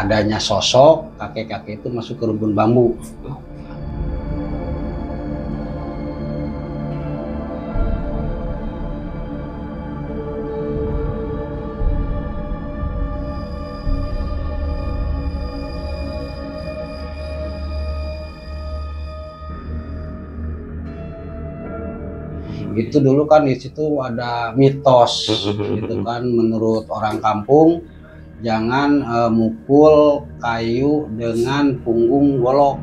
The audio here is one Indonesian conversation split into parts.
adanya sosok kakek-kakek itu masuk ke rumpun bambu. Itu dulu kan di situ ada mitos gitu kan, menurut orang kampung jangan mukul kayu dengan punggung golok.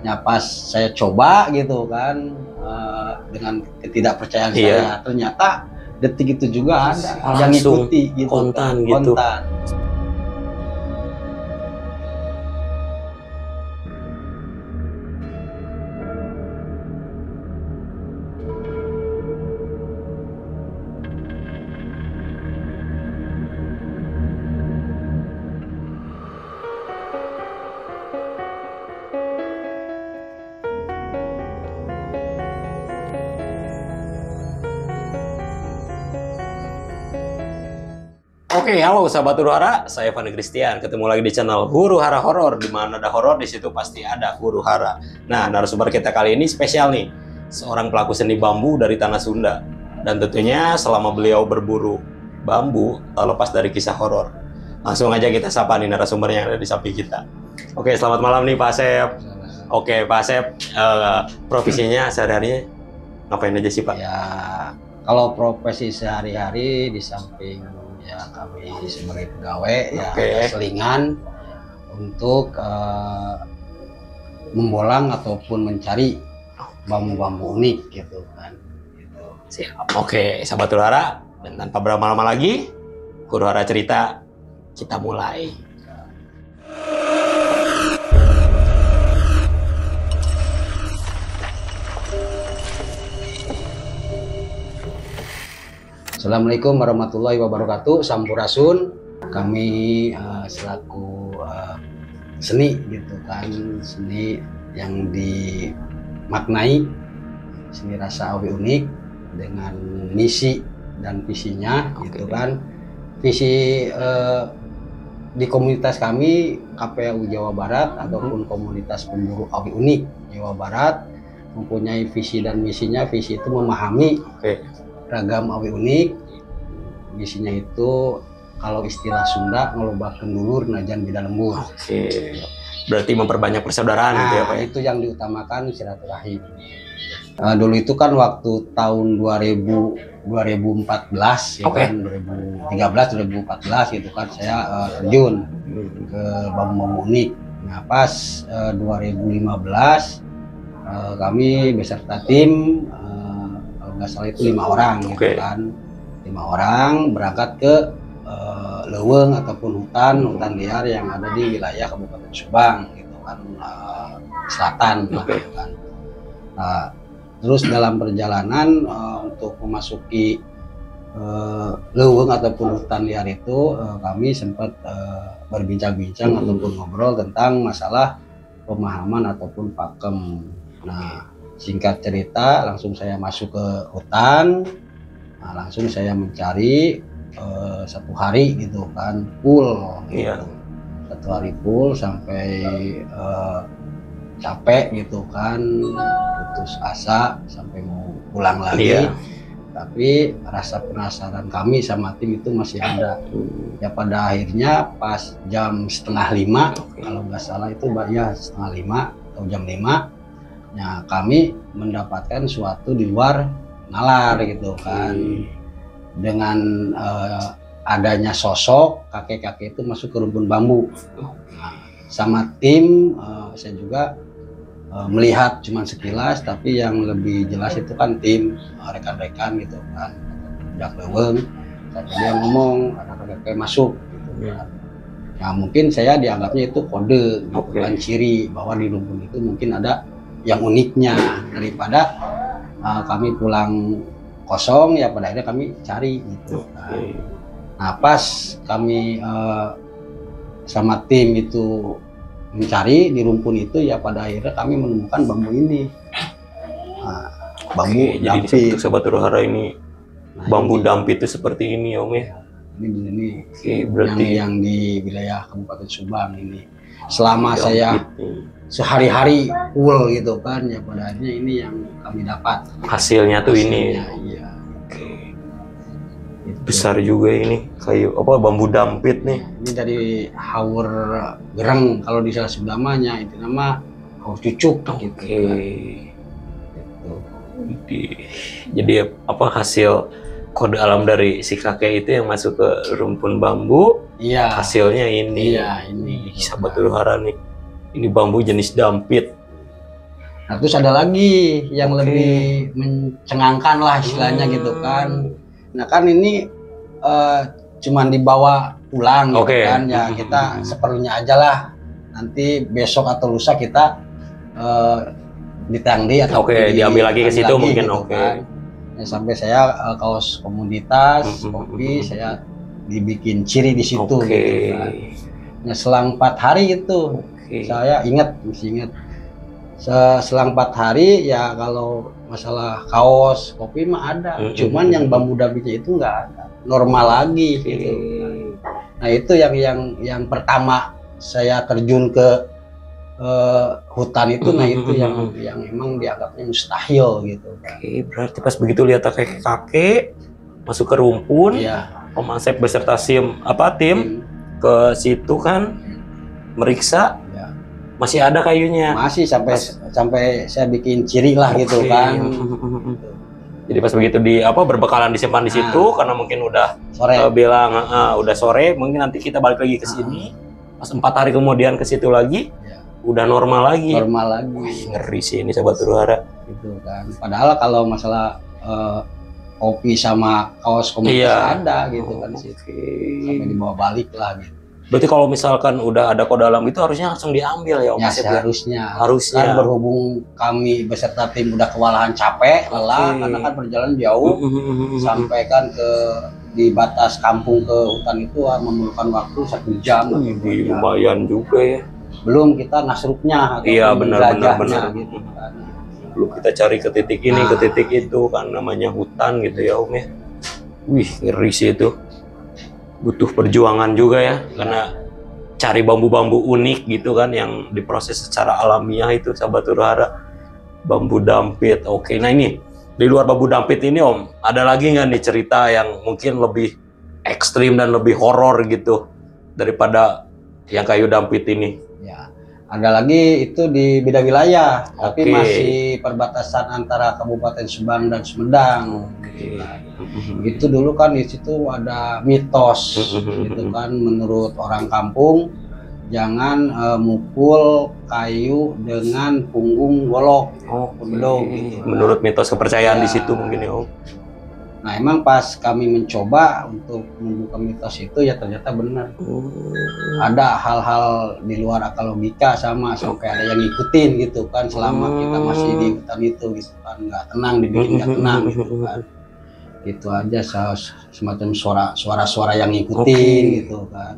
Ya pas saya coba gitu kan, dengan ketidakpercayaan saya, ternyata detik itu juga ada yang ngikuti gitu, kontan gitu. Oke, halo sahabat Huru Hara, saya Fani Christian. Ketemu lagi di channel Huru Hara Horor. Di mana ada horor, di situ pasti ada Huru Hara. Nah, narasumber kita kali ini spesial nih, seorang pelaku seni bambu dari tanah Sunda. Dan tentunya selama beliau berburu bambu, lepas dari kisah horor. Langsung aja kita sapa nih narasumber yang ada di samping kita. Oke, selamat malam nih Pak Asep. Oke, Pak Asep, profesinya sehari-harinya ngapain aja sih Pak? Ya, kalau profesi sehari-hari di samping ya kami sebagai pegawai ya selingan untuk membolang ataupun mencari bambu-bambu unik gitu kan. Gitu. Siap. Oke, sahabat Huru Hara, dan tanpa berlama-lama lagi, Huru Hara cerita kita mulai. Assalamualaikum warahmatullahi wabarakatuh. Sampurasun. Kami selaku seni gitu kan, seni yang dimaknai seni rasa awi unik dengan misi dan visinya gitu kan. Visi di komunitas kami KPAU Jawa Barat ataupun komunitas pemburu awi unik Jawa Barat mempunyai visi dan misinya. Visi itu memahami ragam awi unik. Misinya itu kalau istilah Sunda ngelobakeun dulur najan bida lembur. Oke. Berarti memperbanyak persaudaraan gitu ya Pak? Itu yang diutamakan, silaturahim. Dulu itu kan waktu tahun 2014 ya kan, 2013 2014 gitu kan saya terjun ke bambu-bambu unik. Nah pas 2015 kami beserta tim nggak salah itu 5 orang gitu kan, 5 orang berangkat ke leuweung ataupun hutan liar yang ada di wilayah Kabupaten Subang gitu kan, selatan gitu kan. Terus dalam perjalanan untuk memasuki leuweung ataupun hutan liar itu kami sempat berbincang-bincang ataupun ngobrol tentang masalah pemahaman ataupun pakem. Nah singkat cerita, langsung saya masuk ke hutan. Nah, langsung saya mencari 1 hari gitu kan, full gitu. 1 hari full sampai capek gitu kan, putus asa sampai mau pulang lagi. Tapi rasa penasaran kami sama tim itu masih ada. Ya pada akhirnya pas jam 4:30 kalau nggak salah itu ya 4:30 atau jam 5. Nah, kami mendapatkan suatu di luar nalar gitu kan, dengan adanya sosok kakek-kakek itu masuk ke rumpun bambu. Nah, sama tim saya juga melihat cuman sekilas, tapi yang lebih jelas itu kan tim rekan-rekan gitu kan, udah leuweung, sampai dia ngomong ada kakek masuk gitu kan. Nah mungkin saya dianggapnya itu kode gitu kan, ciri bahwa di rumpun itu mungkin ada yang uniknya, daripada kami pulang kosong ya pada akhirnya kami cari gitu. Nah pas kami sama tim itu mencari di rumpun itu, ya pada akhirnya kami menemukan bambu ini. Nah, bambu dampit. Jadi sahabat Huru-Hara ini bambu dampit itu seperti ini ya Om ya. Ini berarti yang di wilayah Kabupaten Subang ini. Selama saya sehari-hari full gitu kan, ya pada akhirnya ini yang kami dapat. Hasilnya tuh ini. Iya. Besar juga ini kayu apa bambu dampit nih. Ini dari haur gereng kalau di Sunda namanya, itu nama haur cucuk gitu. Jadi apa hasil kode alam dari si kakek itu yang masuk ke rumpun bambu? Iya. Hasilnya ini. Iya, ini. Sahabat Huru-Hara nih. Ini bambu jenis dampit. Nah, terus ada lagi yang lebih mencengangkan lah istilahnya gitu kan. Nah kan ini cuman dibawa pulang gitu kan, ya kita seperlunya aja lah. Nanti besok atau lusa kita ditangdi atau diambil lagi ke situ mungkin gitu kan. Ya, sampai saya kaos komoditas kopi saya dibikin ciri di situ. Gitu kan. Nah, selang 4 hari itu saya masih ingat. Selang 4 hari ya kalau masalah kaos kopi mah ada, cuman yang bambu dampitnya itu nggak ada, normal lagi gitu. Nah itu yang pertama saya terjun ke hutan itu, nah itu yang emang dianggapnya mustahil gitu. Berarti pas begitu lihat kakek masuk ke rumpun, Om Asep beserta tim ke situ kan meriksa. Masih ada kayunya. Masih sampai saya bikin ciri lah gitu kan. Jadi pas begitu berbekalan disimpan di situ karena mungkin udah sore. Udah sore, mungkin nanti kita balik lagi ke sini. Pas 4 hari kemudian ke situ lagi, udah normal lagi. Normal lagi. Wih, ngeri sih ini sahabat Huru-Hara. Gitu kan. Padahal kalau masalah kopi sama kaos komunitas ada gitu kan sih. Sampai dibawa balik lah gitu. Berarti kalau misalkan udah ada kode alam itu harusnya langsung diambil ya Om Asep? Harusnya. Kan berhubung kami beserta tim udah kewalahan capek, lelah karena kan perjalanan jauh, sampai kan di batas kampung ke hutan itu memerlukan waktu 1 jam. Lumayan juga ya. Belum kita nasruknya. Iya benar. Gitu kan. Belum kita cari ke titik ini, ke titik itu kan namanya hutan gitu ya Om ya. Wih ngeri sih itu. Butuh perjuangan juga ya, karena cari bambu-bambu unik gitu kan yang diproses secara alamiah itu sahabat Huru-Hara. Bambu dampit. Oke, nah ini di luar bambu dampit ini Om, ada lagi nggak nih cerita yang mungkin lebih ekstrim dan lebih horor gitu daripada yang kayu dampit ini? Ya, ada lagi itu di beda wilayah, tapi masih perbatasan antara Kabupaten Subang dan Sumedang. Gitu dulu kan di situ ada mitos gitu kan, menurut orang kampung jangan mukul kayu dengan punggung golok. Gitu. Menurut mitos kepercayaan di situ mungkin ya Om. Nah emang pas kami mencoba untuk membuka mitos itu ya ternyata benar. Ada hal-hal di luar akal logika sampai ada yang ngikutin gitu kan selama kita masih di hutan itu gitu kan, nggak tenang, dibikin nggak tenang gitu kan. Gitu aja semacam suara-suara yang ngikutin gitu kan.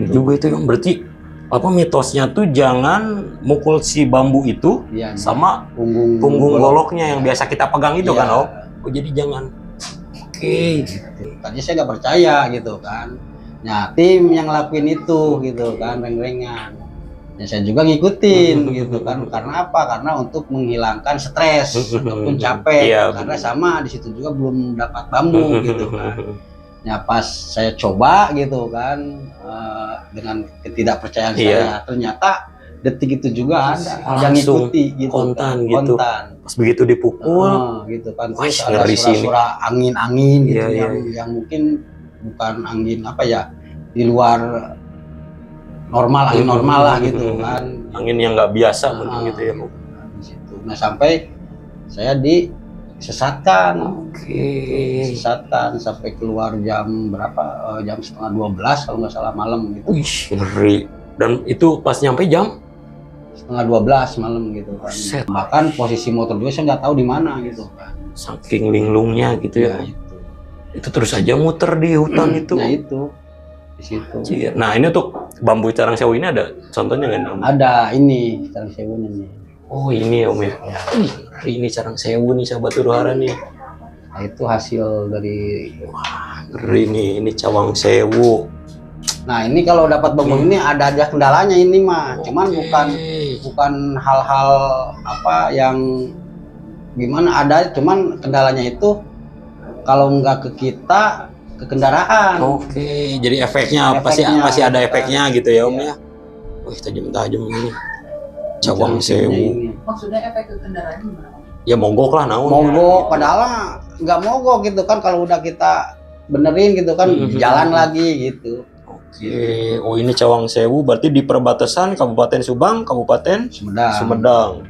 Juga itu yang berarti apa mitosnya tuh jangan mukul si bambu itu sama punggung goloknya yang biasa kita pegang itu kan Om. Oh jadi jangan. Gitu. Tadinya saya nggak percaya gitu kan. Nah tim yang lakuin itu gitu kan, reng-rengan. Ya saya juga ngikutin gitu kan. Karena apa? Karena untuk menghilangkan stres ataupun capek. Karena sama di situ juga belum dapat bambu gitu kan. Ya pas saya coba gitu kan, dengan ketidakpercayaan saya, ternyata detik itu juga ada yang ngikuti gitu, kontan. Pas begitu dipukul gitu kan, terus ada suara-suara angin-angin gitu yang mungkin bukan angin apa ya, di luar normal, angin normal lah gitu kan, angin yang nggak biasa mungkin gitu ya. Di situ. Nah sampai saya disesatkan, disesatkan sampai keluar jam berapa? Jam 11:30 kalau nggak salah malam gitu. Wih, ngeri. Dan itu pas nyampe jam 11:30 malam gitu kan. Bahkan posisi motor juga saya nggak tahu di mana gitu kan. Saking linglungnya gitu ya. Itu terus aja muter di hutan itu. Nah itu. di situ. Nah ini untuk bambu carang sewu ini ada contohnya nggak Om? Ada ini carang sewu ini. Oh ini ya Om ya. Ini carang sewu nih sahabat Huru Hara nih. Nah, itu hasil dari Ngeri nih, ini cawang sewu. Nah ini kalau dapat bambu ini ada aja kendalanya ini mah, cuman bukan hal-hal apa yang gimana, ada cuman kendalanya itu kalau nggak ke kita, ke kendaraan. Oke, jadi efeknya pasti ada efeknya gitu ya Om ya. Wih tajam-tajam ini cawang sewu. Maksudnya efek ke kendaraan gimana? Ya mogok lah naon. Mogok, padahal nggak mogok gitu kan, kalau udah kita benerin gitu kan jalan lagi gitu. Oke, oh ini cawang sewu berarti di perbatasan Kabupaten Subang, Kabupaten Sumedang.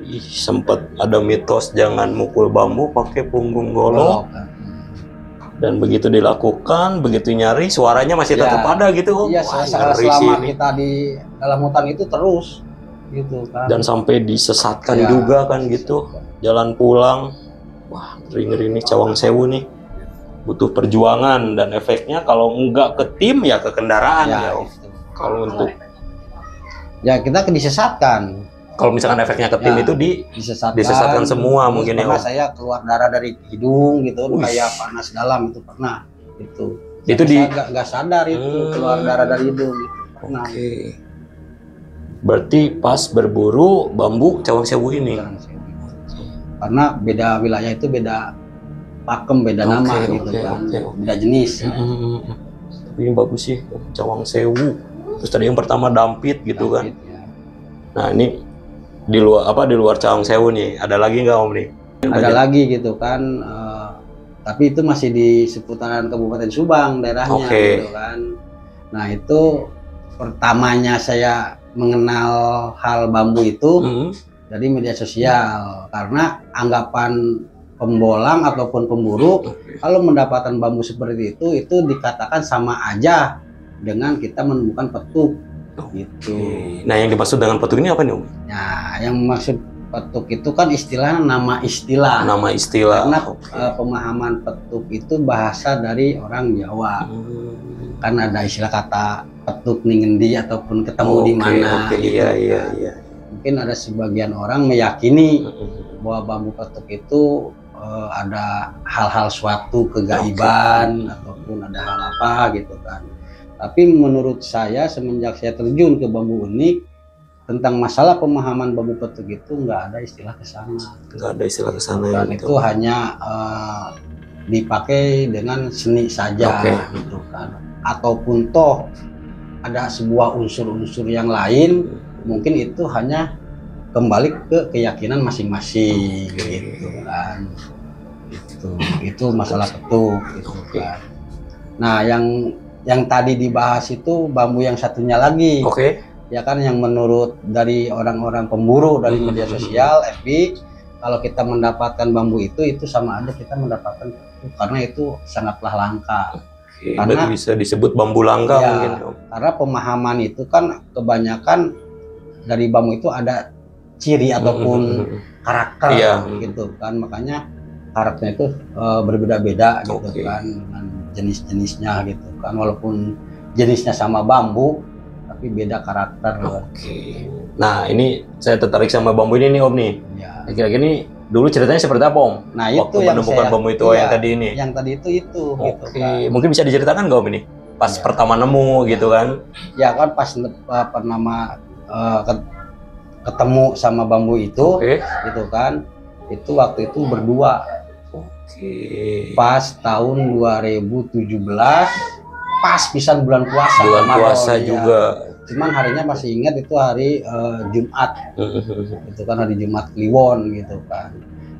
Ih, sempat ada mitos jangan mukul bambu pakai punggung golok. Dan begitu dilakukan, begitu nyari, suaranya masih tetap ada gitu. Iya, selama kita di dalam hutan itu terus gitu kan. Dan sampai disesatkan juga kan gitu. Jalan pulang. Wah, ngeri-ngeri nih cawang sewu nih. Butuh perjuangan dan efeknya kalau enggak ke tim ya ke kendaraan ya. Kalau untuk kita disesatkan. Kalau misalkan efeknya ke tim itu disesatkan semua mungkin ya. Saya keluar darah dari hidung gitu, kayak panas dalam itu pernah. Itu nggak sadar itu keluar darah dari hidung. Pernah. Oke. Berarti pas berburu bambu cawang sewu ini. Karena beda wilayah itu beda pakem, beda nama gitu kan. Beda jenis. Tapi ini bagus sih cawang sewu. Terus tadi yang pertama dampit gitu kan. Nah, ini di luar cawang sewu nih. Ada lagi nggak Om nih? Ada lagi gitu kan. Tapi itu masih di seputaran Kabupaten Subang daerahnya gitu kan. Nah, itu pertamanya saya mengenal hal bambu itu dari media sosial, karena anggapan pembolang ataupun pemburu kalau mendapatkan bambu seperti itu dikatakan sama aja dengan kita menemukan petuk gitu. Nah yang dimaksud dengan petuk ini apa nih Om? Nah yang maksud petuk itu kan istilahnya nama istilah. Karena pemahaman petuk itu bahasa dari orang Jawa. Kan ada istilah kata petuk ningendi ataupun ketemu di mana. Iya. Mungkin ada sebagian orang meyakini bahwa bambu petuk itu ada hal-hal suatu kegaiban ataupun ada hal apa gitu kan. Tapi menurut saya semenjak saya terjun ke bambu unik, tentang masalah pemahaman bambu petuk itu nggak ada istilah kesana. Nggak ada istilah kesana ya. Itu hanya dipakai dengan seni saja gitu kan. Ataupun toh ada sebuah unsur-unsur yang lain, mungkin itu hanya kembali ke keyakinan masing-masing gitu kan. Itu masalah petuk gitu kan. Nah yang tadi dibahas itu bambu yang satunya lagi. Ya kan, yang menurut dari orang-orang pemburu dari media sosial FB, kalau kita mendapatkan bambu itu sama aja kita mendapatkan petuk, karena itu sangatlah langka. Karena bisa disebut bambu langka mungkin. Karena pemahaman itu kan kebanyakan dari bambu itu ada ciri ataupun karakter gitu kan, makanya karakternya itu berbeda-beda gitu kan dengan jenis-jenisnya gitu kan, walaupun jenisnya sama bambu tapi beda karakter. Nah ini saya tertarik sama bambu ini nih Om nih. Kira-kira ini dulu ceritanya seperti apa Om? Nah itu waktu yang menemukan bambu itu yang tadi ini. Yang tadi itu gitu kan. Mungkin bisa diceritakan nggak Om ini? Pas pertama nemu gitu kan? Ya kan pas pertama ketemu sama bambu itu, gitu kan. Itu waktu itu berdua. Pas tahun 2017, pas pisan bulan puasa. Bulan puasa juga. Cuman harinya masih ingat itu hari Jumat. Itu kan hari Jumat Kliwon gitu kan.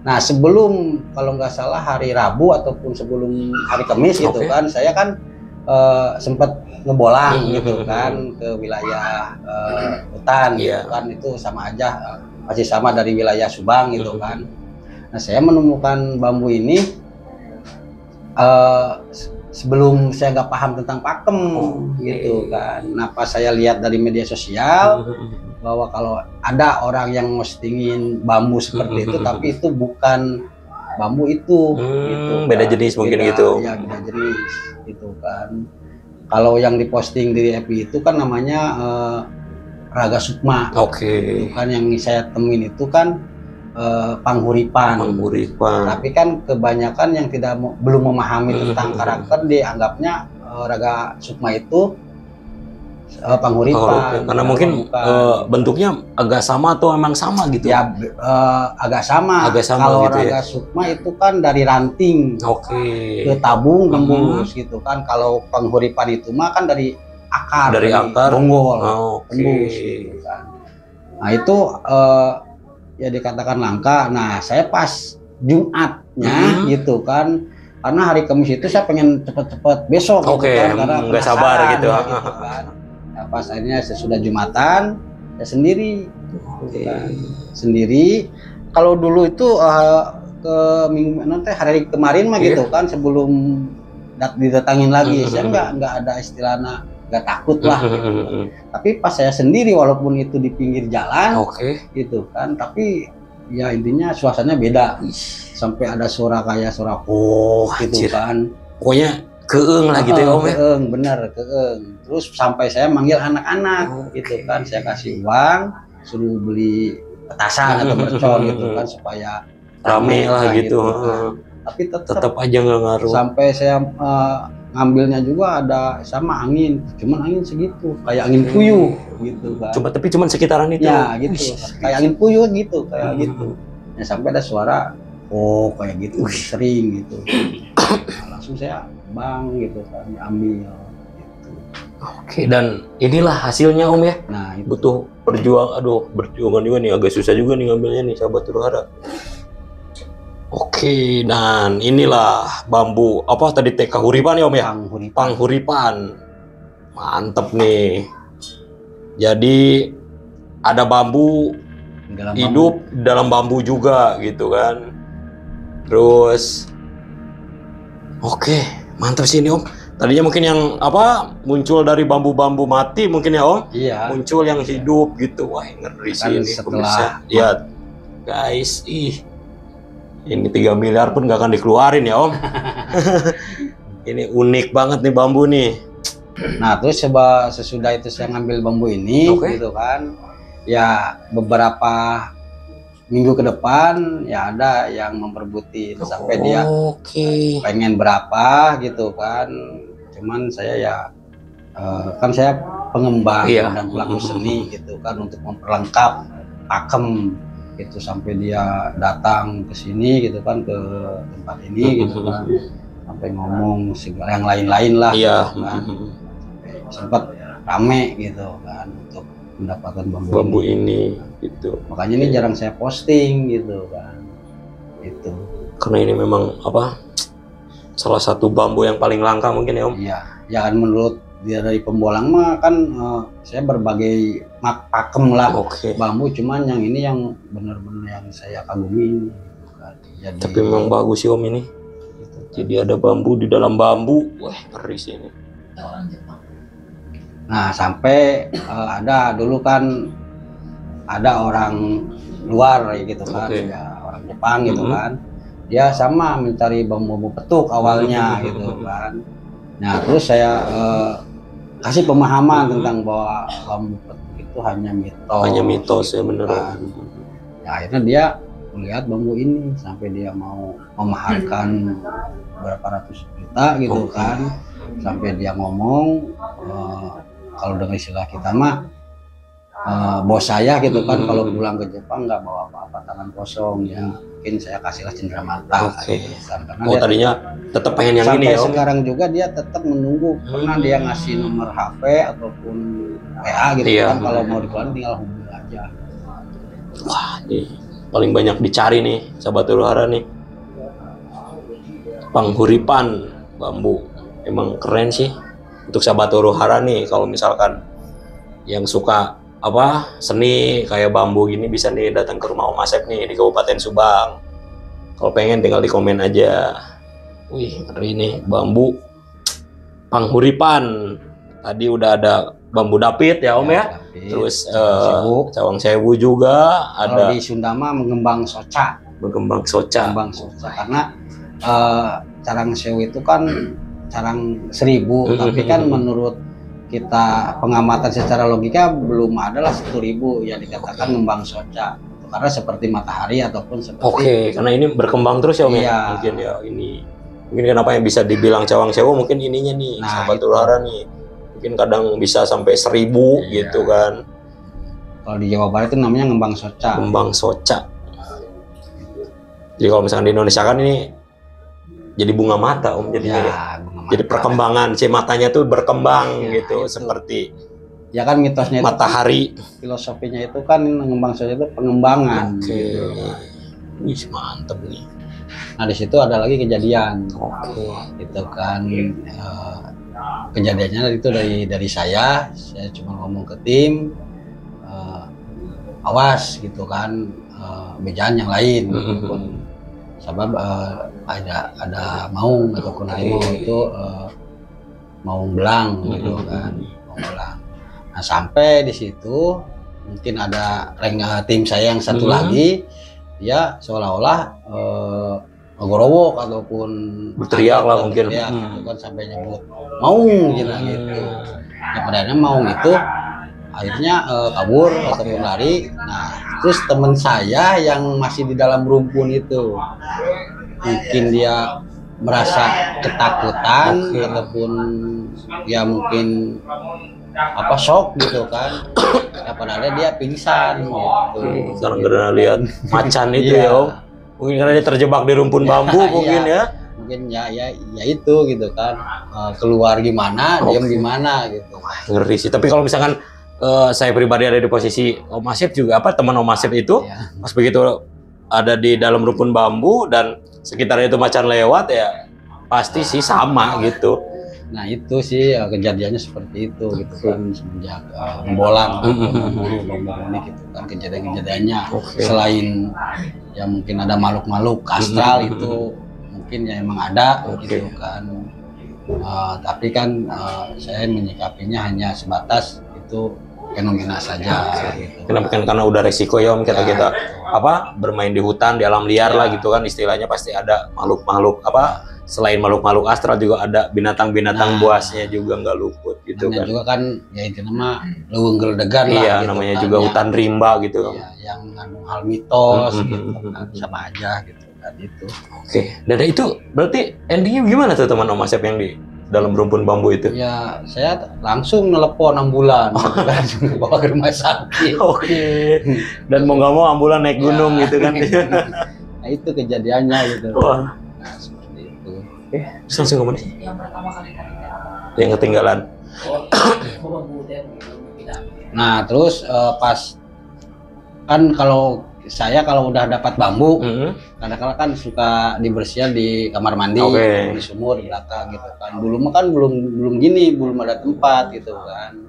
Nah sebelum, kalau nggak salah hari Rabu ataupun sebelum hari Kamis gitu kan, saya kan sempat ngebolang gitu kan ke wilayah hutan gitu kan, itu sama aja, masih sama dari wilayah Subang gitu kan. Nah saya menemukan bambu ini sebelum saya nggak paham tentang pakem gitu kan. Nah pas saya lihat dari media sosial bahwa kalau ada orang yang postingin bambu seperti itu tapi itu bukan bambu itu gitu, beda jenis mungkin gitu. Ya beda jenis gitu kan. Kalau yang diposting di FB itu kan namanya Raga Sukma. Oke. Itu kan yang saya temuin itu kan Panghuripan. Tapi kan kebanyakan yang belum memahami tentang karakter, dianggapnya Raga Sukma itu Panghuripan. Karena mungkin bentuknya agak sama atau emang sama gitu. Ya agak sama. Kalau gitu Raga Sukma itu kan dari ranting ke tabung tembus gitu kan. Kalau Panghuripan itu mah kan dari akar, bonggol, tembus gitu kan. Nah itu ya dikatakan langka. Nah saya pas Jumatnya gitu kan, karena hari Kamis itu saya pengen cepet-cepet besok gitu kan, karena nggak sabar gitu kan. Nah, pas akhirnya sesudah Jumatan saya sendiri gitu kan. Sendiri. Kalau dulu itu ke minggu nanti hari kemarin mah gitu kan, sebelum didatangin lagi saya nggak ada istilahnya nggak takut lah gitu. Tapi pas saya sendiri walaupun itu di pinggir jalan gitu kan, tapi ya intinya suasananya beda. Sampai ada suara kayak suara gitu kan, pokoknya keeng lah gitu ya Om ya. Keeng, bener keeng. Terus sampai saya manggil anak-anak gitu kan, saya kasih uang suruh beli petasan atau mercon gitu kan supaya rame lah gitu kan. Tapi tetap aja nggak ngaruh. Sampai saya ngambilnya juga ada sama angin, cuman angin segitu kayak angin puyuh gitu kan. Tapi cuman sekitaran itu ya gitu, kayak angin puyuh gitu, kayak gitu. Ya sampai ada suara kayak gitu sering gitu. Nah, langsung saya gitu kan, ambil gitu. Dan inilah hasilnya Om ya. Nah itu. Butuh perjuangan juga nih, agak susah juga nih ngambilnya nih sahabat Huru-Hara. Dan inilah bambu apa tadi Kahuripan ya Om ya? Panghuripan. Mantep nih. Jadi ada bambu hidup dalam bambu juga gitu kan. Terus mantap sih ini Om. Tadinya mungkin yang muncul dari bambu-bambu mati mungkin ya Om. Iya. Muncul yang hidup gitu. Wah, ngeri sih ini. Setelah lihat guys, ini 3 miliar pun gak akan dikeluarin ya Om. Ini unik banget nih bambu nih. Nah terus sesudah itu saya ngambil bambu ini gitu kan, ya beberapa minggu ke depan ya ada yang memperbutin sampai dia pengen berapa gitu kan. Cuman saya ya kan saya pengembang dan pelaku seni gitu kan, untuk memperlengkap pakem gitu, sampai dia datang ke sini gitu kan, ke tempat ini gitu kan, sampai ngomong segala yang lain-lain lah gitu kan. Sempat rame gitu kan untuk mendapatkan bambu ini gitu. Makanya ini jarang saya posting gitu kan. Itu karena ini memang salah satu bambu yang paling langka mungkin ya Om. Iya, jangan menurut dia dari pembolang mah kan saya berbagai pakem lah bambu, cuman yang ini yang benar-benar yang saya kagumi gitu kan. Jadi, tapi memang bagus sih Om ini gitu kan. Jadi ada bambu di dalam bambu, wah ngeri sih ini. Nah sampai ada dulu kan ada orang luar gitu kan, ya orang Jepang gitu kan, dia sama mencari bambu petuk awalnya gitu kan. Nah terus saya kasih pemahaman tentang bahwa bambu petuk itu hanya mitos ya bener kan. Ya, akhirnya dia melihat bambu ini sampai dia mau memaharkan berapa ratus juta gitu kan, sampai dia ngomong kalau dengan istilah kita mah bos saya gitu kan, kalau pulang ke Jepang nggak bawa apa-apa, tangan kosong ya, mungkin saya kasihlah cenderamata gitu kan. Karena dia tadinya tetap pengen yang ini ya. Sampai sekarang juga dia tetap menunggu, pernah dia ngasih nomor HP ataupun WA gitu kan, kalau mau dikeluarin tinggal hubungi aja. Wah, nih paling banyak dicari nih sahabat Huru-Hara nih, Panghuripan bambu. Emang keren sih untuk sahabat Huru-Hara nih, kalau misalkan yang suka seni kayak bambu gini bisa nih datang ke rumah Om Asep nih di Kabupaten Subang. Kalau pengen tinggal di komen aja. Wih, ngeri nih bambu Panghuripan. Tadi udah ada bambu dapit ya Om ya. Terus cawang sewu juga ada. Kalau di Sunda mah mengembang soca. Mengembang soca. Karena carang sewu itu kan sarang 1000, tapi kan menurut kita pengamatan secara logika belum ada lah 1000 yang dikatakan ngembang soca. Karena seperti matahari ataupun seperti karena ini berkembang terus ya Om ya. Iya. Mungkin ya ini mungkin kenapa yang bisa dibilang cawang sewu mungkin ininya nih sahabat itu. ulara nih. Mungkin kadang bisa sampai 1000 gitu kan. Kalau di Jawa Barat itu namanya ngembang soca. Ngembang soca. Jadi kalau misalkan di Indonesia kan ini jadi bunga mata Om jadinya ya. Bunga mata. Jadi perkembangan si matanya tuh berkembang Ya, gitu itu. seperti Ya kan mitosnya itu matahari. filosofinya itu kan ngembang soca itu pengembangan. Oke. Gitu. Wih, mantep nih. Nah di situ ada lagi kejadian. Oke. Itu kan kejadiannya itu dari saya cuma ngomong ke tim awas gitu kan bejaan yang lain ataupun sebab ada maung ataupun harimau itu mau belang gitu kan mau belang. Nah sampai di situ mungkin ada tim saya yang satu lagi dia seolah-olah ngorowok ataupun berteriak lah mungkin gitu kan sampai nyebut maung gitu. Ya padahal maung itu akhirnya kabur ataupun lari. Nah terus teman saya yang masih di dalam rumpun itu mungkin dia merasa ketakutan ataupun ya mungkin shock gitu kan. Ya padahal dia pingsan gitu. Sekarang karena lihat macan itu ya Om. Mungkin karena dia terjebak di rumpun bambu mungkin ya. Mungkin ya itu gitu kan. Keluar gimana, diam gimana gitu. Ngeri sih. Tapi kalau misalkan saya pribadi ada di posisi Om Asep juga teman Om Asep itu pas begitu ada di dalam rumpun bambu dan sekitarnya itu macan lewat ya pasti sih sama gitu. Nah itu sih kejadiannya seperti itu gitu kan semenjak membolang memburu gitu kan kejadiannya selain ya mungkin ada makhluk-makhluk astral itu mungkin ya emang ada gitu kan tapi kan saya menyikapinya hanya sebatas itu fenomena saja gitu. Kenapa kan karena udah resiko ya Om kita bermain di hutan di alam liar lah gitu kan istilahnya pasti ada makhluk-makhluk selain makhluk-makhluk astral juga ada binatang-binatang buasnya juga nggak luput gitu kan. Juga kan ya itu nama leuweung geledegan lah. Iya gitu namanya kan, juga hutan rimba gitu. Iya, yang mengandung hal mitos gitu kan sama aja gitu kan itu. Oke. Dan itu berarti endingnya gimana tuh teman Om Asep yang di dalam rumpun bambu itu? Ya saya langsung nelepon ambulan langsung bawa ke rumah sakit. Dan mau nggak mau ambulan naik gunung gitu kan. Nah itu kejadiannya gitu. Wah. Nah seperti itu. Terus langsung kemana? Yang pertama kali Yang ketinggalan. Nah terus pas kan kalau udah dapat bambu kadang-kadang kan suka dibersihkan di kamar mandi di sumur di belakang gitu kan. Dulu mah kan belum gini, belum ada tempat gitu kan.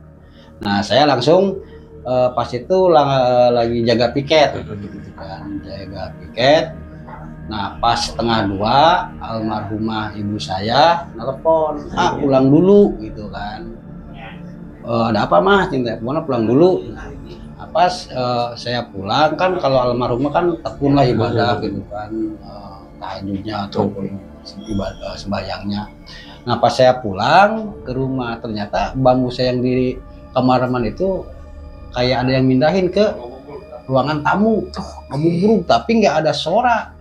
Nah saya langsung pas itu lagi jaga piket gitu kan, jaga piket. Nah pas setengah 2 almarhumah ibu saya nelpon, pulang dulu gitu kan. Ada apa mah? Cinta pulang dulu. Pas saya pulang kan kalau almarhumah kan tekun lah ibadah gitu kan tahajudnya ataupun ibadah sembahyangnya. Nah pas saya pulang ke rumah ternyata bambu saya yang di kamar mandi itu kayak ada yang mindahin ke ruangan tamu. Bambu burung tapi nggak ada suara.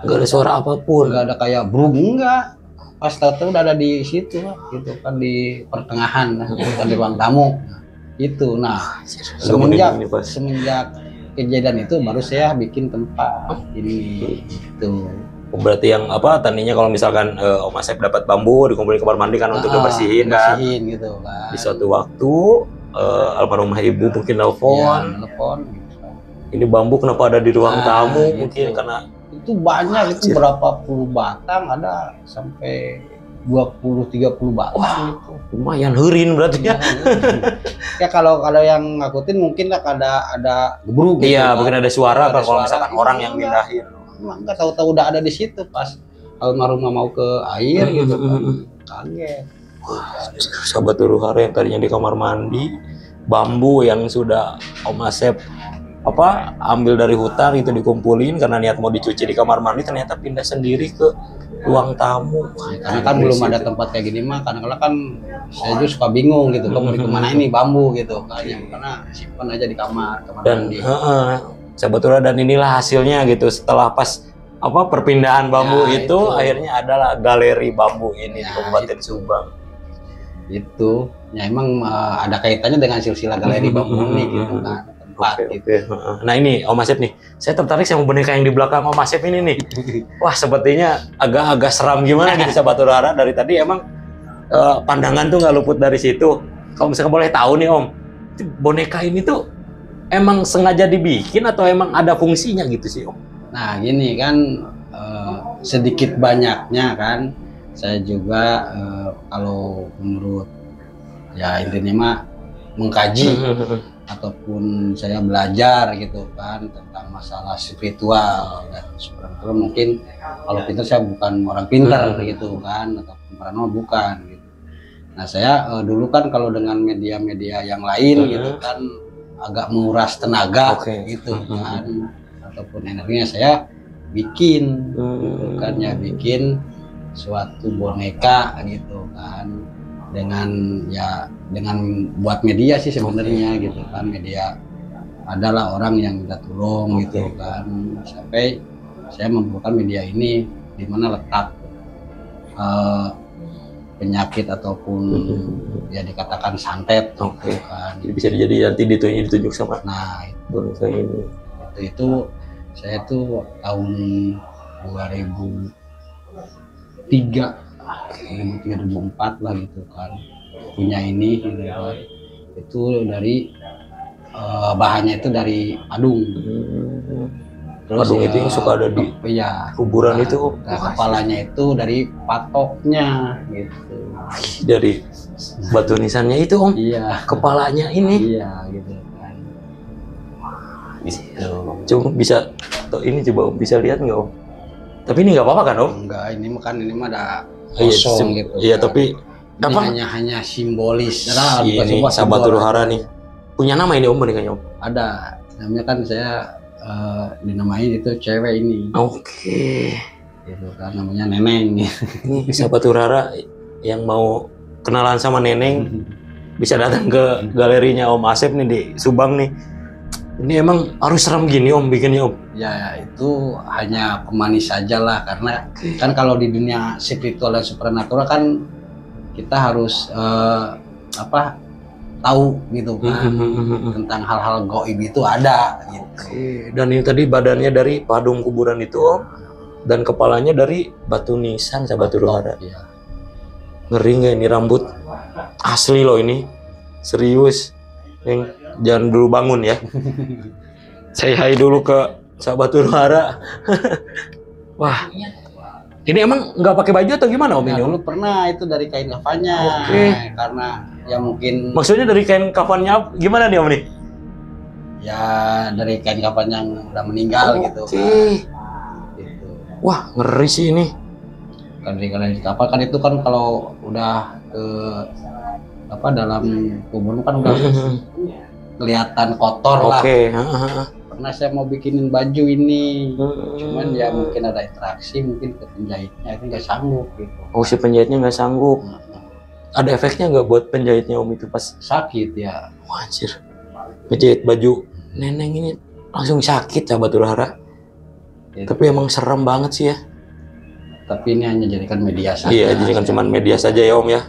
Nggak ada suara apapun. Nggak ada kayak burung enggak. Pas tahu udah ada di situ gitu kan di pertengahan bukan di ruang tamu. Itu nah semenjak kejadian itu baru saya bikin tempat ini itu. Berarti yang tadinya kalau misalkan Om Asep dapat bambu dikumpulin ke kamar mandi kan untuk dibersihin kan gitu kan. Di suatu waktu almarhumah ibu mungkin nelpon gitu kan. Ini bambu kenapa ada di ruang tamu gitu. Mungkin karena itu banyak itu berapa puluh batang ada sampai 20-30 batang itu. Lumayan heurin berarti ya. Ya kalau yang ngakutin mungkin lah ada gebruk gitu. Iya, mungkin ada suara kalau misalkan orang yang mindahin. Enggak tahu-tahu udah ada di situ pas almarhumah mau ke air gitu kan. Kaget. Sahabat Uruhara yang tadinya di kamar mandi, bambu yang sudah Om Asep ambil dari hutan itu dikumpulin karena niat mau dicuci di kamar mandi ternyata pindah sendiri ke ruang tamu. Karena kan belum ada tempat kayak gini mah, kadang-kadang kan saya juga suka bingung gitu, kan mau kemana ini bambu gitu kan, karena simpan aja di kamar Dan mandi. Sahabat Hura, dan inilah hasilnya gitu setelah pas perpindahan bambu Ya, itu itu. akhirnya adalah galeri bambu ini di Ya, Kabupaten itu. Subang. Itu ya emang ada kaitannya dengan silsilah galeri bambu ini gitu kan, tempat gitu. Nah ini Om Asep nih, saya tertarik sama boneka yang di belakang Om Asep ini nih. Wah, sepertinya agak-agak seram gimana gitu Sahabat Hura. Dari tadi emang pandangan tuh nggak luput dari situ. Kalau misalkan boleh tahu nih Om, boneka ini tuh emang sengaja dibikin atau emang ada fungsinya gitu sih Om? Nah gini kan, sedikit banyaknya kan saya juga kalau menurut ya intinya mah mengkaji ataupun saya belajar gitu kan tentang masalah spiritual dan supernatural. Mungkin kalau pintar saya bukan orang pintar gitu kan, ataupun paranormal bukan gitu. Nah saya dulu kan kalau dengan media-media yang lain gitu kan agak menguras tenaga gitu kan, ataupun energinya, saya bikin gitu kan, ya bikin suatu boneka gitu kan, dengan buat media sih sebenarnya gitu kan. Media adalah orang yang minta tolong gitu kan, sampai saya membuka media ini di mana letak penyakit ataupun ya dikatakan santet gitu kan. Jadi bisa jadi nanti ditunjuk sama boneka ini. Itu saya tuh tahun 2004 lah gitu kan punya ini gitu kan. Itu dari bahannya itu dari padung. Terus padung itu yang suka ada di kuburan itu. Nah, kepalanya itu dari patoknya gitu. Dari batu nisannya itu Om. Iya. Kepalanya ini. Iya gitu kan. Gitu. Coba bisa ini coba Om bisa lihat nggak Om? Tapi ini nggak apa-apa kan Om? Enggak, ini mah ada kosong gitu. Iya kan? Tapi ini hanya simbolis. Nah, ini Sahabat Hura nih. Punya nama ini Om bonekanya Om? Ada. Namanya kan saya dinamain itu cewek ini. Oke. Gitu kan, namanya Neneng. Ini Sahabat Hura yang mau kenalan sama Neneng bisa datang ke galerinya Om Asep nih di Subang nih. Ini emang harus serem gini Om bikinnya Om? Ya itu hanya pemanis saja lah, karena kan kalau di dunia spiritual dan supernatural kan kita harus tahu gitu kan tentang hal-hal gaib itu ada gitu. Dan ini tadi badannya dari padung kuburan itu Om, dan kepalanya dari batu nisan Sahabat Hura. Ya. Ngeri nggak ini rambut? Asli loh ini, serius. Neng, jangan dulu bangun ya. Saya hai dulu ke Sahabat Hura. Wah, ini emang nggak pakai baju atau gimana Om ini? Dulu pernah itu dari kain kafannya. Karena ya mungkin. Maksudnya dari kain kafannya gimana nih Om nih? Ya dari kain kafan yang udah meninggal gitu kan. Gitu. Wah, ngeri sih ini. Kan dari kain kafan kan itu kan kalau udah ke dalam kubur kan udah kelihatan kotor lah. Pernah saya mau bikinin baju ini, cuman ya mungkin ada interaksi, mungkin ke penjahitnya itu nggak sanggup gitu. Oh, si penjahitnya nggak sanggup. Ada efeknya nggak buat penjahitnya Om itu pas sakit ya? Wah, anjir, ngejahit baju Neneng ini langsung sakit Sahabat Hura. Tapi emang serem banget sih ya. Tapi ini hanya jadikan media saja. Iya, jadikan cuman media saja ya Om ya.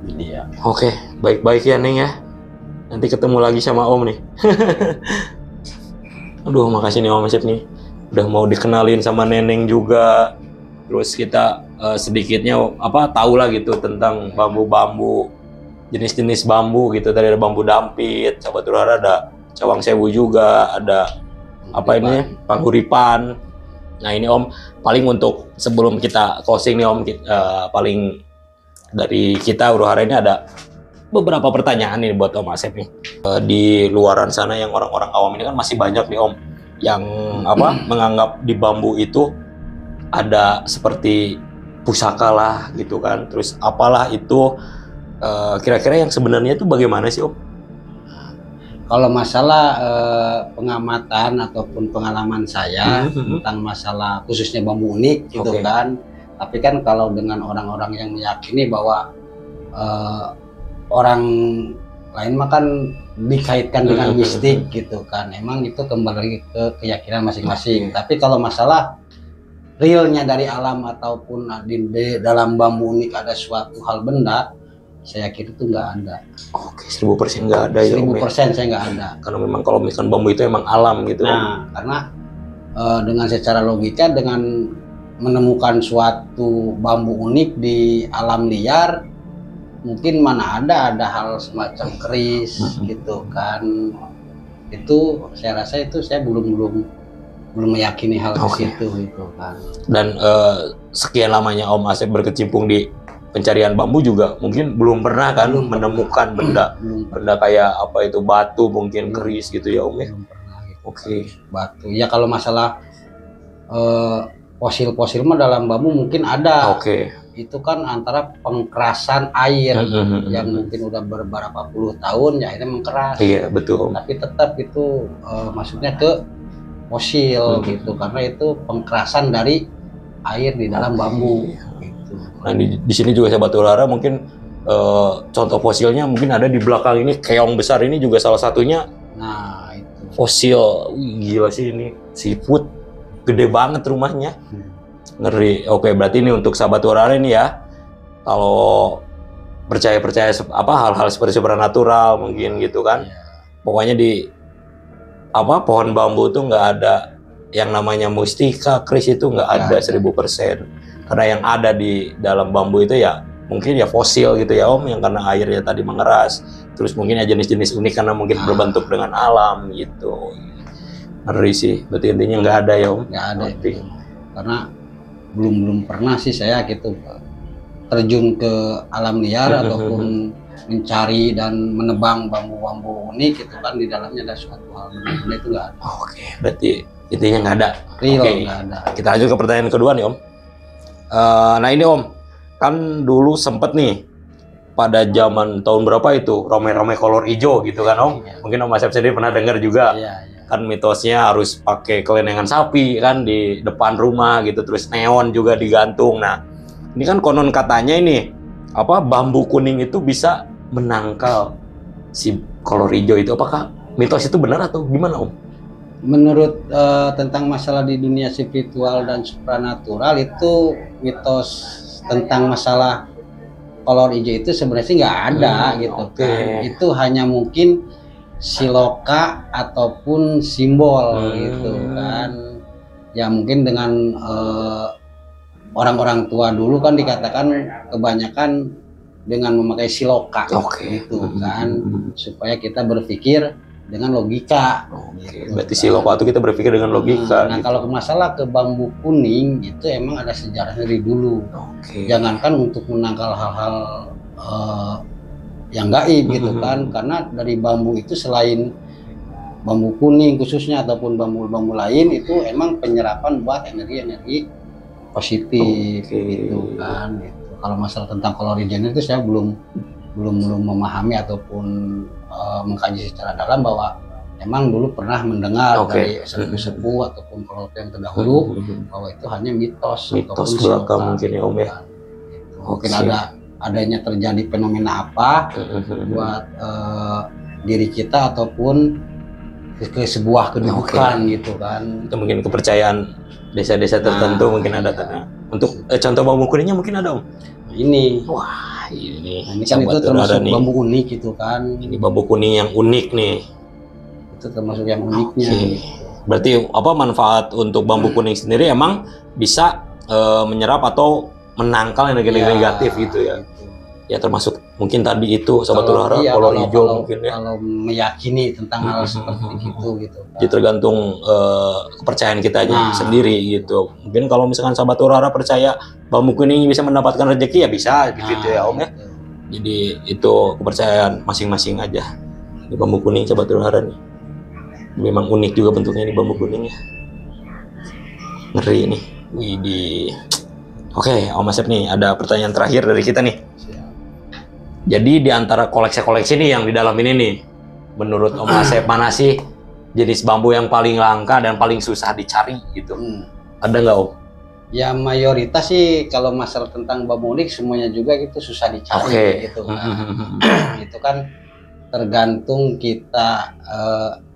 Media. Oke, baik-baik ya Neng ya. Nanti ketemu lagi sama Om nih. Aduh, makasih nih Om Asep nih. Udah mau dikenalin sama Neneng juga. Terus kita sedikitnya tahu lah gitu tentang bambu-bambu, jenis-jenis bambu gitu. Tadi ada bambu dampit, Sahabat Hura, ada cawang sewu juga, ada pangguripan. Nah ini Om, paling untuk sebelum kita closing nih Om, paling dari kita Huru Hara ini ada beberapa pertanyaan nih buat Om Asep nih. Di luaran sana yang orang-orang awam ini kan masih banyak nih Om yang menganggap di bambu itu ada seperti pusaka lah gitu kan. Terus apalah itu, kira-kira yang sebenarnya itu bagaimana sih Om? Kalau masalah pengamatan ataupun pengalaman saya tentang masalah khususnya bambu unik gitu kan. Tapi kan kalau dengan orang-orang yang meyakini bahwa orang lain mah kan dikaitkan dengan mistik gitu kan. Emang itu kembali ke keyakinan masing-masing. Tapi kalau masalah realnya dari alam ataupun di dalam bambu unik ada suatu hal benda, saya kira itu nggak ada. Oke, 1000% nggak ada ya. 1000% saya nggak ada. Karena memang kalau misalkan bambu itu emang alam gitu. Nah, karena dengan secara logika dengan menemukan suatu bambu unik di alam liar, mungkin mana ada hal semacam keris gitu kan. Itu saya rasa itu saya belum meyakini hal itu gitu kan. Dan sekian lamanya Om Asep berkecimpung di pencarian bambu juga mungkin belum pernah kan menemukan benda kayak apa itu batu mungkin keris gitu ya Om ya. Belum pernah gitu. Oke. Batu. Ya kalau masalah fosil-fosil mah dalam bambu mungkin ada. Itu kan antara pengkerasan air yang mungkin udah beberapa puluh tahun ya akhirnya mengkeras. Iya betul. Tapi tetap itu maksudnya ke fosil gitu karena itu pengkerasan dari air di dalam bambu. Gitu. Nah di sini juga sahabat Huru-Hara mungkin contoh fosilnya mungkin ada di belakang ini keong besar ini juga salah satunya. Nah itu fosil. Wih, gila sih ini seafood gede banget rumahnya. Ngeri. Oke, berarti ini untuk sahabat Huru-Hara ini ya. Kalau percaya apa hal-hal seperti supernatural mungkin gitu kan. Pokoknya di pohon bambu tuh nggak ada yang namanya mustika, keris itu nggak ada 1000%. Karena yang ada di dalam bambu itu ya mungkin ya fosil gitu ya Om, yang karena airnya tadi mengeras. Terus mungkin ya jenis-jenis unik karena mungkin berbentuk dengan alam gitu. Ngeri sih. Berarti intinya nggak ada ya Om. Nggak ada. Karena belum pernah sih saya gitu terjun ke alam liar ataupun mencari dan menebang bambu-bambu unik itu kan di dalamnya ada suatu hal benda itu nggak ada. Oke, berarti intinya nggak ada. Real nggak ada. Kita lanjut ke pertanyaan kedua nih Om. Nah ini Om, kan dulu sempet nih pada zaman tahun berapa itu rame-rame kolor hijau gitu kan Om. Mungkin Om Asep sendiri pernah dengar juga. Kan mitosnya harus pakai kelenengan sapi kan di depan rumah gitu, terus neon juga digantung. Nah ini kan konon katanya ini bambu kuning itu bisa menangkal si kolor hijau itu. Apakah mitos itu benar atau gimana Om? Menurut tentang masalah di dunia spiritual dan supranatural itu mitos tentang masalah kolor hijau itu sebenarnya nggak ada gitu kan. Itu hanya mungkin siloka ataupun simbol gitu kan. Ya mungkin dengan orang-orang tua dulu kan dikatakan kebanyakan dengan memakai siloka gitu kan, supaya kita berpikir dengan logika. Gitu, berarti siloka itu kita berpikir dengan logika. Nah gitu. Kalau masalah ke bambu kuning itu emang ada sejarahnya dari dulu. Jangankan untuk menangkal hal-hal yang gaib gitu kan, karena dari bambu itu selain bambu kuning khususnya ataupun bambu-bambu lain itu emang penyerapan buat energi positif gitu kan. Gitu. Kalau masalah tentang kolor hijau itu saya belum memahami ataupun mengkaji secara dalam bahwa emang dulu pernah mendengar dari sepuh-sepuh ataupun kalau yang terdahulu bahwa itu hanya mitos belakang mungkin ya Om ya. Gitu. Mungkin adanya terjadi fenomena apa buat diri kita ataupun ke sebuah kedudukan gitu kan. Itu mungkin kepercayaan desa-desa tertentu mungkin ada tanah. Untuk contoh bambu kuningnya mungkin ada Om. Ini. Wah ini kan itu termasuk bambu unik gitu kan. Ini bambu kuning yang unik nih. Itu termasuk yang uniknya. Berarti manfaat untuk bambu kuning sendiri emang bisa menyerap atau menangkal energi negatif gitu ya. Ya termasuk mungkin tadi itu sahabat Huru-Hara kolor hijau mungkin ya. Kalau meyakini tentang hal seperti itu gitu. Jadi tergantung kepercayaan kitanya sendiri gitu. Mungkin kalau misalkan sahabat Huru-Hara percaya bambu kuning bisa mendapatkan rezeki ya bisa gitu ya Om ya. Jadi itu kepercayaan masing-masing aja. Ini bambu kuning sahabat Huru-Hara nih. Memang unik juga bentuknya ini bambu kuningnya. Ngeri nih. Widih. Oke, Om Asep nih ada pertanyaan terakhir dari kita nih. Jadi di antara koleksi-koleksi nih yang di dalam ini nih, menurut Om Asep mana sih jenis bambu yang paling langka dan paling susah dicari gitu? Ada nggak Om? Ya mayoritas sih kalau masalah tentang bambu unik semuanya juga gitu susah dicari gitu. Itu kan tergantung kita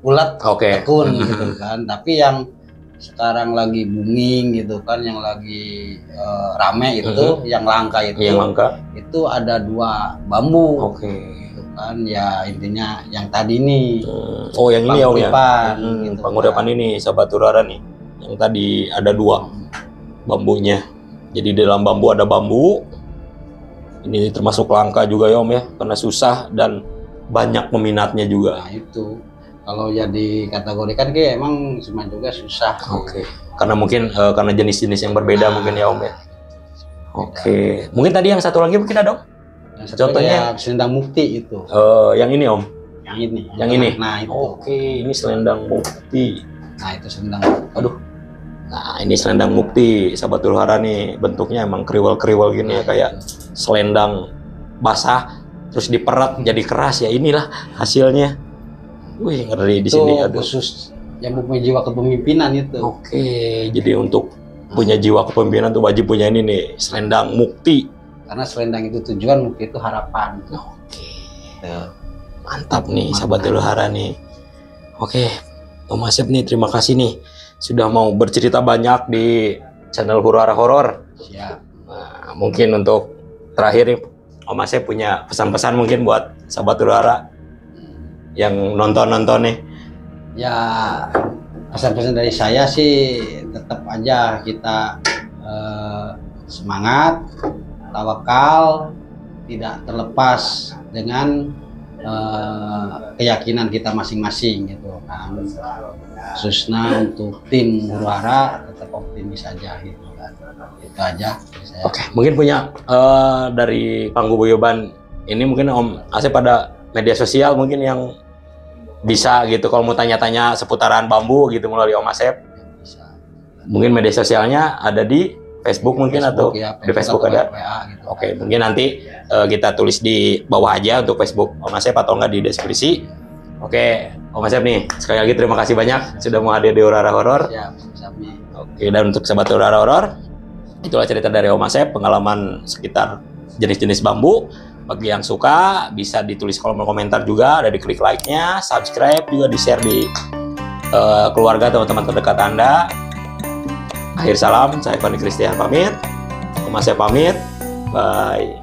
ulat tekun gitu kan. Tapi yang sekarang lagi booming gitu kan, yang lagi rame itu, yang langka itu, itu ada 2 bambu. Gitu kan, ya intinya yang tadi nih. Oh yang ini Om ya? Gitu Panguripan ini, sahabat Huru Hara nih. Yang tadi ada 2 bambunya. Jadi di dalam bambu ada bambu. Ini termasuk langka juga ya Om ya, karena susah dan banyak peminatnya juga. Nah itu kalau ya dikategorikan kayak emang cuma juga susah. Karena mungkin karena jenis-jenis yang berbeda mungkin ya Om ya. Mungkin tadi yang satu lagi mungkin ada Om. Yang contohnya selendang mukti itu. Yang ini Om. Yang ini. Nah itu. Ini selendang mukti. Nah itu selendang. Nah ini selendang mukti, sahabat Huru Hara nih, bentuknya emang kriwel-kriwel gini ya, kayak selendang basah terus diperat jadi keras ya, inilah hasilnya. Wih ngeri di sini. Khusus yang punya jiwa kepemimpinan itu. Jadi untuk punya jiwa kepemimpinan tuh wajib punya ini nih, selendang mukti. Karena selendang itu tujuan, mukti itu harapan. Mantap nih sahabat Huru Hara nih. Om Asep nih terima kasih nih sudah mau bercerita banyak di channel Huru Hara Horor. Siap. Nah, mungkin untuk terakhir nih, Om Asep punya pesan-pesan mungkin buat sahabat Huru Hara yang nonton nih. Ya pesan-pesan dari saya sih tetap aja kita semangat, tawakal, tidak terlepas dengan keyakinan kita masing-masing gitu kan. Khususnya untuk tim Huru Hara tetap optimis aja gitu kan. Itu aja saya. Mungkin punya dari Paguyuban ini mungkin Om Asep pada media sosial mungkin yang bisa gitu kalau mau tanya-tanya seputaran bambu gitu melalui Om Asep. Bisa. Mungkin media sosialnya ada di Facebook mungkin Facebook, atau ya, di Facebook ada. WA, gitu. Mungkin nanti kita tulis di bawah aja untuk Facebook Om Asep atau enggak di deskripsi. Om Asep nih sekali lagi terima kasih banyak sudah mau hadir di Huru Hara Horor. Dan untuk sahabat Huru Hara Horor, itulah cerita dari Om Asep, pengalaman sekitar jenis-jenis bambu. Bagi yang suka bisa ditulis kolom komentar juga, ada di klik like-nya, subscribe juga, di-share di keluarga teman-teman terdekat Anda. Akhir salam, saya Fani Christian pamit, Om Asep pamit, bye.